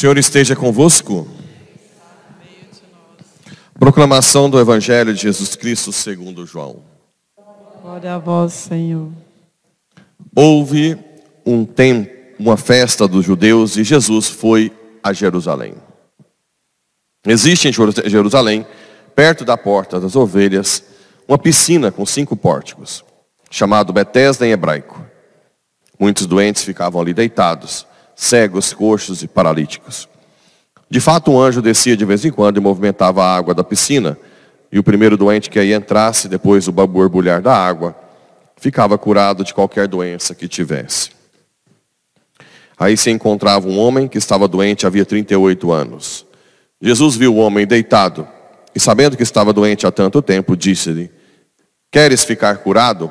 Senhor esteja convosco. Proclamação do Evangelho de Jesus Cristo segundo João. Glória a vós, Senhor. Houve uma festa dos judeus e Jesus foi a Jerusalém. Existe em Jerusalém, perto da porta das ovelhas, uma piscina com 5 pórticos, chamado Betesda em hebraico. Muitos doentes ficavam ali deitados, cegos, coxos e paralíticos. De fato, um anjo descia de vez em quando e movimentava a água da piscina, e o primeiro doente que aí entrasse, depois do borbulhar da água, ficava curado de qualquer doença que tivesse. Aí se encontrava um homem que estava doente havia 38 anos. Jesus viu o homem deitado, e sabendo que estava doente há tanto tempo, disse-lhe: "Queres ficar curado?"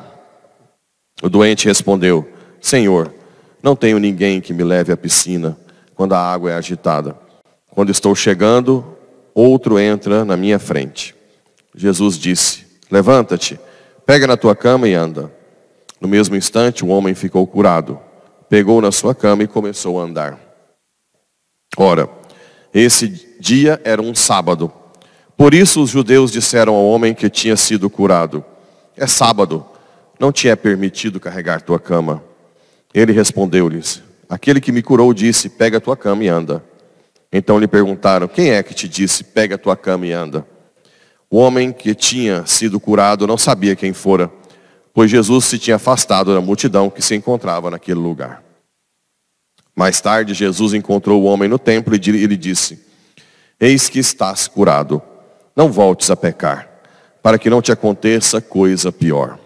O doente respondeu: "Senhor, não tenho ninguém que me leve à piscina quando a água é agitada. Quando estou chegando, outro entra na minha frente." Jesus disse: "Levanta-te, pega na tua cama e anda." No mesmo instante, o homem ficou curado. Pegou na sua cama e começou a andar. Ora, esse dia era um sábado. Por isso os judeus disseram ao homem que tinha sido curado: "É sábado, não te é permitido carregar tua cama." Ele respondeu-lhes: "Aquele que me curou disse: pega a tua cama e anda." Então lhe perguntaram: "Quem é que te disse: pega a tua cama e anda?" O homem que tinha sido curado não sabia quem fora, pois Jesus se tinha afastado da multidão que se encontrava naquele lugar. Mais tarde, Jesus encontrou o homem no templo e lhe disse: "Eis que estás curado. Não voltes a pecar, para que não te aconteça coisa pior."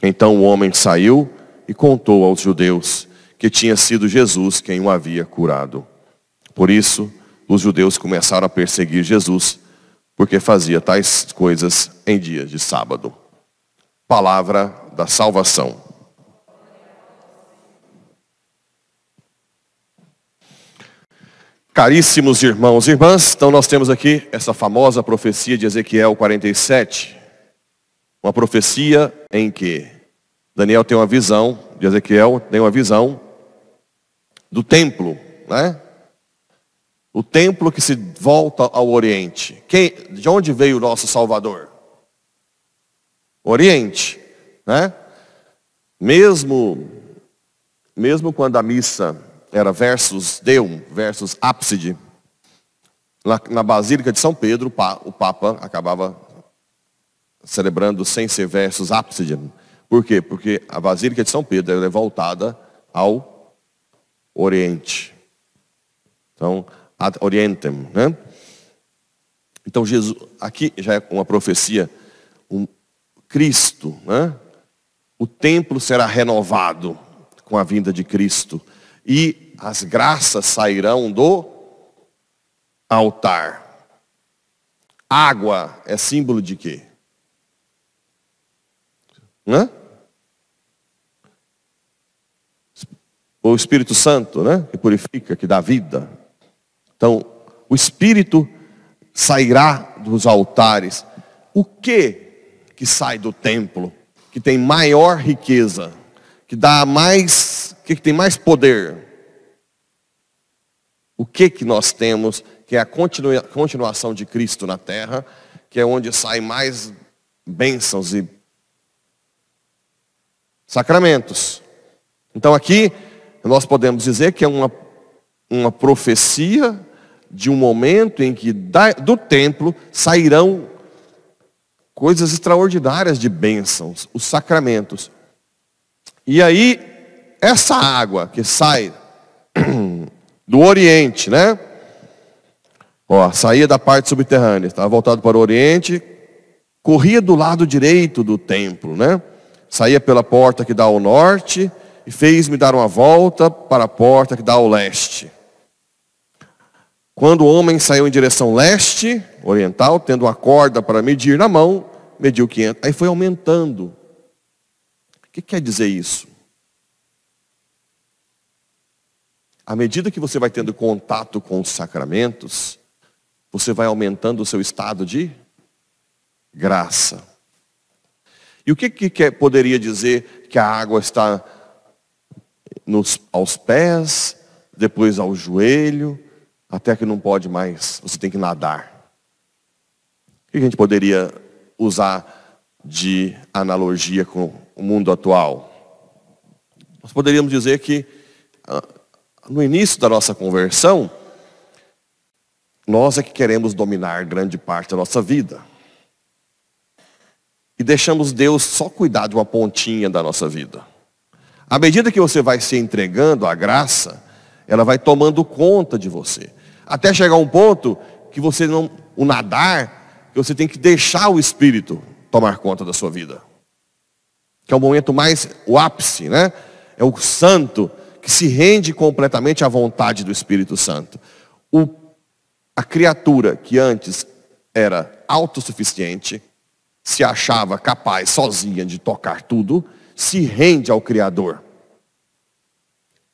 Então o homem saiu e contou aos judeus que tinha sido Jesus quem o havia curado. Por isso, os judeus começaram a perseguir Jesus, porque fazia tais coisas em dias de sábado. Palavra da salvação. Caríssimos irmãos e irmãs, então nós temos aqui essa famosa profecia de Ezequiel 47. Uma profecia em que Daniel tem uma visão, de Ezequiel tem uma visão do templo, né? O templo que se volta ao Oriente. De onde veio o nosso Salvador? Oriente, né? Mesmo quando a missa era versus Deum, versus ábside, na Basílica de São Pedro, o Papa acabava celebrando sem ser versus ábside. Por quê? Porque a Basílica de São Pedro é voltada ao Oriente. Então, ad orientem, né? Então, Jesus, aqui já é uma profecia, Cristo, né? O templo será renovado com a vinda de Cristo. E as graças sairão do altar. Água é símbolo de quê? Né? O Espírito Santo, né? Que purifica, que dá vida. Então, o Espírito sairá dos altares. O que sai do templo, que tem maior riqueza, que dá mais, que tem mais poder? O que nós temos, que é a continuação de Cristo na terra, que é onde saem mais bênçãos e sacramentos. Então aqui nós podemos dizer que é uma profecia de um momento em que do templo sairão coisas extraordinárias de bênçãos, os sacramentos. E aí, essa água que sai do Oriente, né? Saía da parte subterrânea, estava voltado para o Oriente, corria do lado direito do templo, né? Saía pela porta que dá ao norte e fez-me dar uma volta para a porta que dá ao leste. Quando o homem saiu em direção leste, oriental, tendo uma corda para medir na mão, mediu 500. Aí foi aumentando. O que quer dizer isso? À medida que você vai tendo contato com os sacramentos, você vai aumentando o seu estado de graça. E o que poderia dizer que a água está aos pés, depois ao joelho, até que não pode mais, você tem que nadar. O que a gente poderia usar de analogia com o mundo atual? Nós poderíamos dizer que no início da nossa conversão, nós é que queremos dominar grande parte da nossa vida. E deixamos Deus só cuidar de uma pontinha da nossa vida. À medida que você vai se entregando à graça, ela vai tomando conta de você. Até chegar um ponto que você não, o nadar, que você tem que deixar o Espírito tomar conta da sua vida. Que é o momento mais, o ápice, né? É o santo que se rende completamente à vontade do Espírito Santo. A criatura que antes era autossuficiente, se achava capaz sozinha de tocar tudo, se rende ao Criador.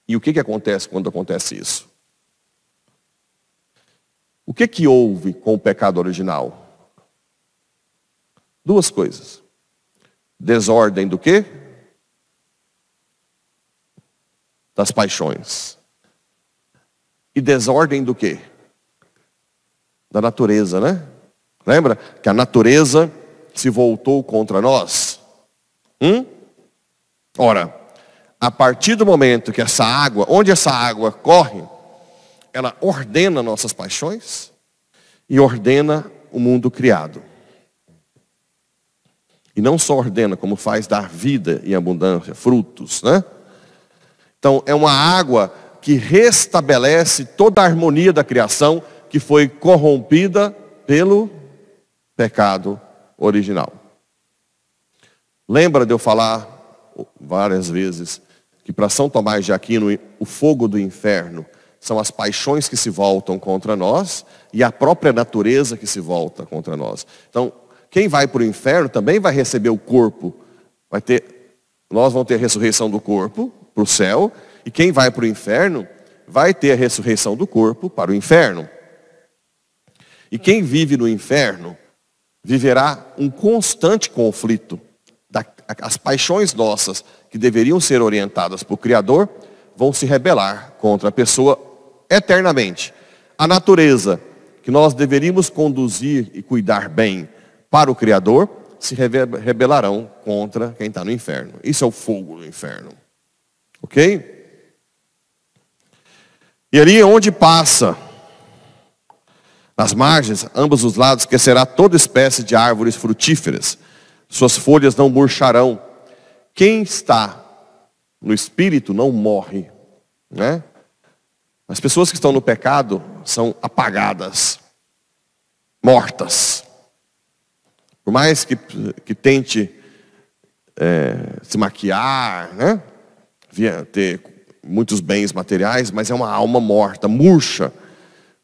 E o que acontece quando acontece isso? O que houve com o pecado original? Duas coisas. Desordem do quê? Das paixões. E desordem do quê? Da natureza, né? Lembra que a natureza se voltou contra nós? Ora, a partir do momento que essa água, onde essa água corre, ela ordena nossas paixões e ordena o mundo criado. E não só ordena, como faz dar vida e abundância, frutos, né? Então, é uma água que restabelece toda a harmonia da criação que foi corrompida pelo pecado original. Lembra de eu falar várias vezes que para São Tomás de Aquino, o fogo do inferno são as paixões que se voltam contra nós e a própria natureza que se volta contra nós. Então, quem vai para o inferno também vai receber o corpo. Nós vamos ter a ressurreição do corpo para o céu, e quem vai para o inferno vai ter a ressurreição do corpo para o inferno. E quem vive no inferno viverá um constante conflito. As paixões nossas, que deveriam ser orientadas para o Criador, vão se rebelar contra a pessoa eternamente. A natureza, que nós deveríamos conduzir e cuidar bem para o Criador, se rebelarão contra quem está no inferno. Isso é o fogo do inferno. Ok? E ali onde passa, nas margens, ambos os lados, crescerá toda espécie de árvores frutíferas. Suas folhas não murcharão. Quem está no Espírito não morre, né? As pessoas que estão no pecado são apagadas, mortas. Por mais que tente se maquiar, né? Ter muitos bens materiais, mas é uma alma morta, murcha,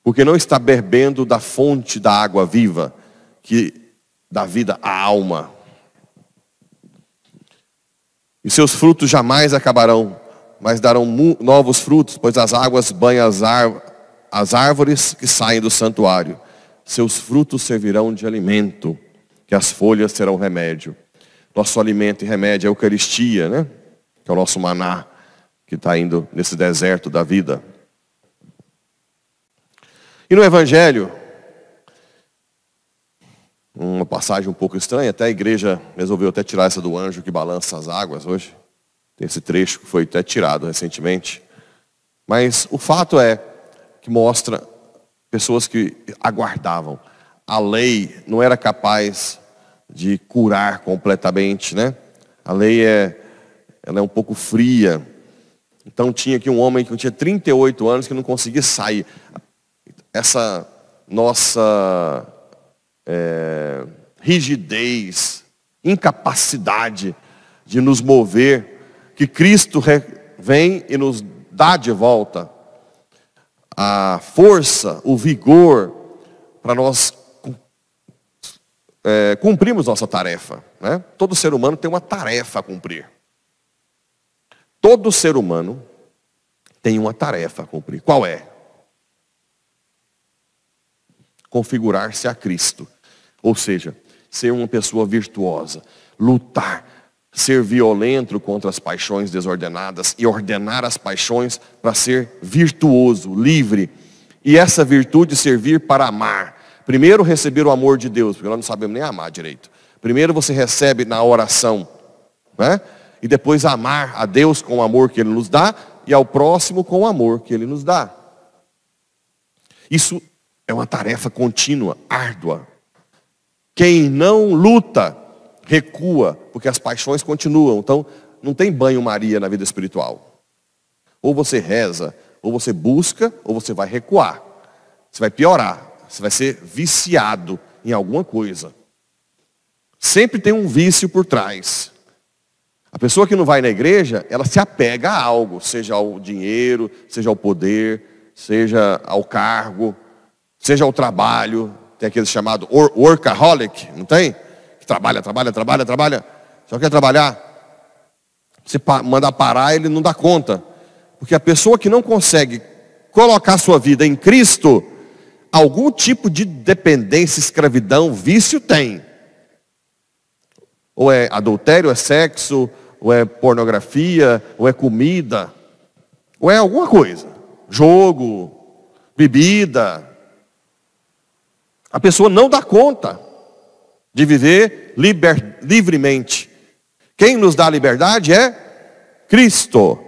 porque não está bebendo da fonte da água viva, que dá vida à alma. E seus frutos jamais acabarão, mas darão novos frutos, pois as águas banham as árvores que saem do santuário. Seus frutos servirão de alimento, que as folhas serão remédio. Nosso alimento e remédio é a Eucaristia, né? Que é o nosso maná, que está indo nesse deserto da vida. E no Evangelho, uma passagem um pouco estranha, até a igreja resolveu até tirar essa do anjo que balança as águas hoje. Tem esse trecho que foi até tirado recentemente. Mas o fato é que mostra pessoas que aguardavam. A lei não era capaz de curar completamente, né? A lei ela é um pouco fria. Então tinha aqui um homem que tinha 38 anos que não conseguia sair. Essa nossa rigidez, incapacidade de nos mover, que Cristo vem e nos dá de volta a força, o vigor para nós cumprirmos nossa tarefa, né? Todo ser humano tem uma tarefa a cumprir. Todo ser humano tem uma tarefa a cumprir. Qual é? Configurar-se a Cristo. Ou seja, ser uma pessoa virtuosa, lutar, ser violento contra as paixões desordenadas e ordenar as paixões para ser virtuoso, livre E essa virtude servir para amar. Primeiro receber o amor de Deus, porque nós não sabemos nem amar direito. Primeiro você recebe na oração, né? E depois amar a Deus com o amor que Ele nos dá e ao próximo com o amor que Ele nos dá. Isso é uma tarefa contínua, árdua. Quem não luta, recua, porque as paixões continuam. Então, não tem banho-maria na vida espiritual. Ou você reza, ou você busca, ou você vai recuar. Você vai piorar. Você vai ser viciado em alguma coisa. Sempre tem um vício por trás. A pessoa que não vai na igreja, ela se apega a algo. Seja ao dinheiro, seja ao poder, seja ao cargo, seja ao trabalho. Tem aquele chamado workaholic, não tem? Que trabalha. Só quer trabalhar. Você manda parar, ele não dá conta. Porque a pessoa que não consegue colocar sua vida em Cristo, algum tipo de dependência, escravidão, vício tem. Ou é adultério, ou é sexo, ou é pornografia, ou é comida, ou é alguma coisa. Jogo, bebida. A pessoa não dá conta de viver livremente. Quem nos dá a liberdade é Cristo.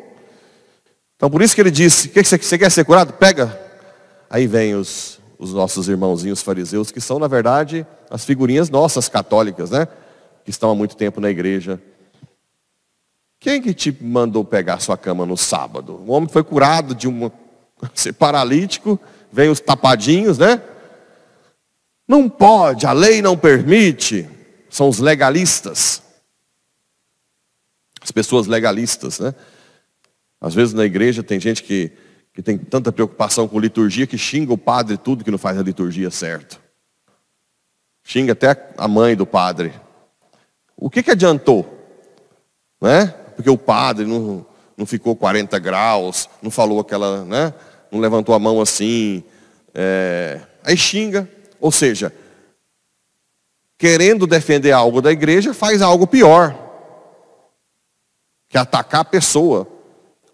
Então por isso que ele disse, você quer ser curado? Pega. Aí vem os nossos irmãozinhos fariseus, que são na verdade as figurinhas nossas católicas, né? Que estão há muito tempo na igreja. Quem que te mandou pegar sua cama no sábado? O homem foi curado de ser paralítico, vem os tapadinhos, né? Não pode, a lei não permite. São os legalistas. As pessoas legalistas, né? Às vezes na igreja tem gente que tem tanta preocupação com liturgia que xinga o padre tudo que não faz a liturgia certo. Xinga até a mãe do padre. O que adiantou? Né? Porque o padre não ficou 40 graus, não falou aquela, né? Não levantou a mão assim. Aí xinga. Ou seja, querendo defender algo da igreja, faz algo pior. Que é atacar a pessoa.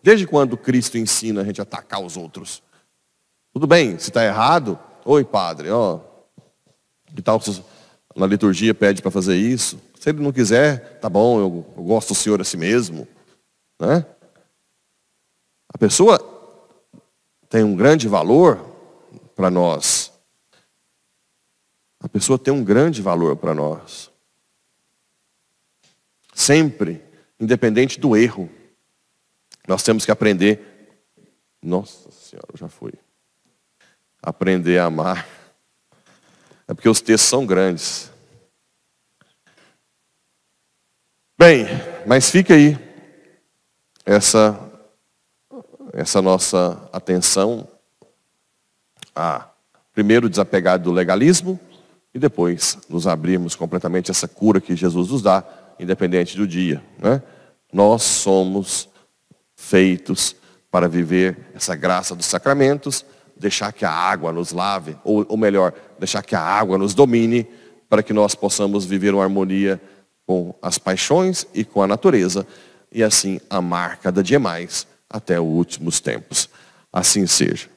Desde quando Cristo ensina a gente a atacar os outros? Tudo bem, se está errado, oi padre, que tal na liturgia pede para fazer isso? Se ele não quiser, tá bom, eu gosto do Senhor a si mesmo. Né? A pessoa tem um grande valor para nós. A pessoa tem um grande valor para nós. Sempre, independente do erro. Nós temos que aprender. Nossa Senhora, já foi. Aprender a amar. É porque os textos são grandes. Bem, mas fica aí essa nossa atenção a primeiro desapegar do legalismo e depois nos abrirmos completamente a essa cura que Jesus nos dá, independente do dia. Né? Nós somos feitos para viver essa graça dos sacramentos, deixar que a água nos lave, ou melhor, deixar que a água nos domine, para que nós possamos viver uma harmonia com as paixões e com a natureza, e assim amar cada dia mais até os últimos tempos. Assim seja.